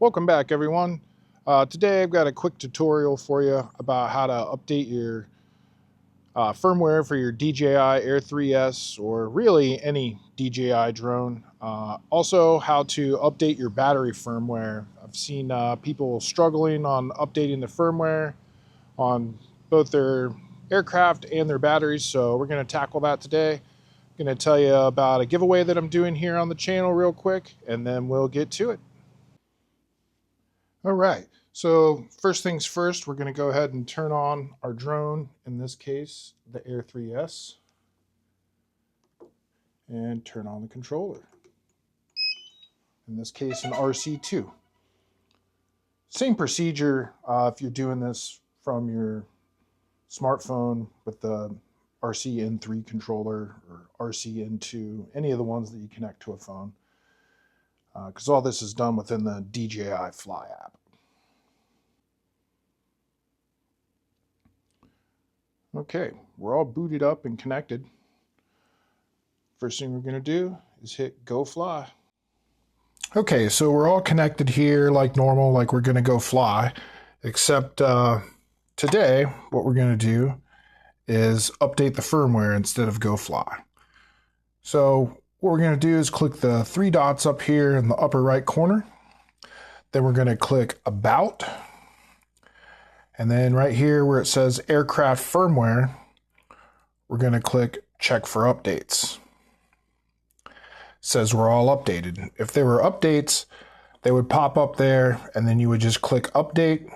Welcome back, everyone. Today I've got a quick tutorial for you about how to update your firmware for your DJI Air 3S or really any DJI drone. Also, how to update your battery firmware. I've seen people struggling on updating the firmware on both their aircraft and their batteries, so we're going to tackle that today. I'm going to tell you about a giveaway that I'm doing here on the channel real quick, and then we'll get to it. All right, so first things first, we're going to go ahead and turn on our drone, in this case, the Air 3S, and turn on the controller. In this case, an RC2. Same procedure if you're doing this from your smartphone with the RC-N3 controller or RC-N2, any of the ones that you connect to a phone. Because all this is done within the DJI Fly app. Okay, we're all booted up and connected. First thing we're going to do is hit Go Fly. Okay, so we're all connected here like normal, like we're going to go fly, except today what we're going to do is update the firmware instead of Go Fly. So what we're going to do is click the three dots up here in the upper right corner. Then we're going to click About. And then right here where it says Aircraft Firmware, we're going to click Check for Updates. It says we're all updated. If there were updates, they would pop up there, and then you would just click Update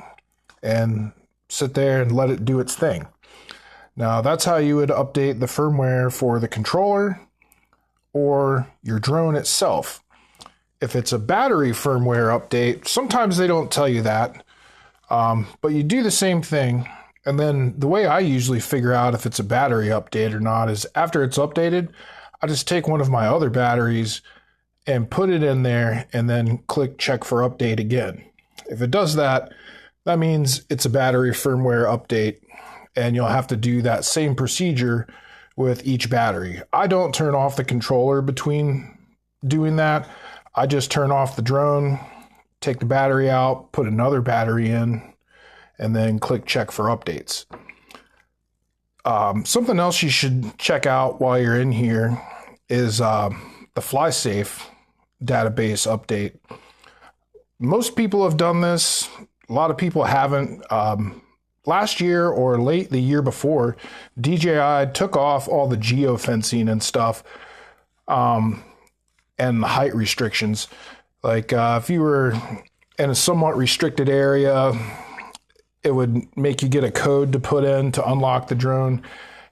and sit there and let it do its thing. Now that's how you would update the firmware for the controller or your drone itself. If it's a battery firmware update, sometimes they don't tell you that, but you do the same thing. And then the way I usually figure out if it's a battery update or not is after it's updated, I just take one of my other batteries and put it in there and then click Check for Update again. If it does that, that means it's a battery firmware update, and you'll have to do that same procedure with each battery. I don't turn off the controller between doing that. I just turn off the drone, take the battery out, put another battery in, and then click Check for Updates. Something else you should check out while you're in here is the FlySafe database update. Most people have done this. A lot of people haven't. Last year or late the year before, DJI took off all the geofencing and stuff, and the height restrictions. Like if you were in a somewhat restricted area, it would make you get a code to put in to unlock the drone.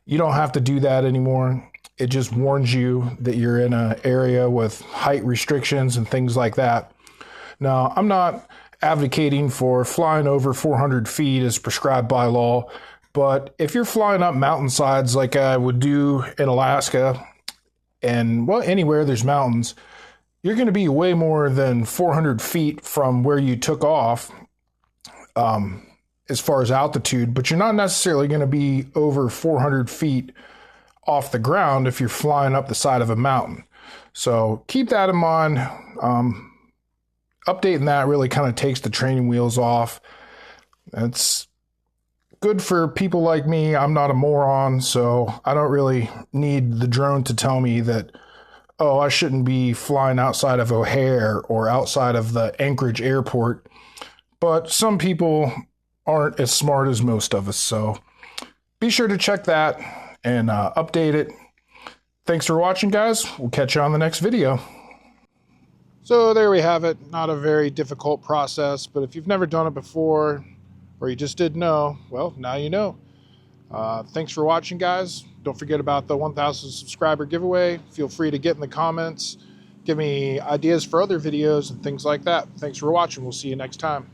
You don't have to do that anymore. It just warns you that you're in an area with height restrictions and things like that. Now, I'm not advocating for flying over 400 feet as prescribed by law, but if you're flying up mountainsides like I would do in Alaska, and well, anywhere there's mountains, you're going to be way more than 400 feet from where you took off as far as altitude, but you're not necessarily going to be over 400 feet off the ground if you're flying up the side of a mountain. So keep that in mind. Updating that really kind of takes the training wheels off. It's good for people like me. I'm not a moron, so I don't really need the drone to tell me that, oh, I shouldn't be flying outside of O'Hare or outside of the Anchorage airport. But some people aren't as smart as most of us, so be sure to check that and update it. Thanks for watching, guys. We'll catch you on the next video. So there we have it. Not a very difficult process, but if you've never done it before or you just didn't know, well, now you know. Thanks for watching, guys. Don't forget about the 1,000 subscriber giveaway. Feel free to get in the comments, give me ideas for other videos and things like that. Thanks for watching. We'll see you next time.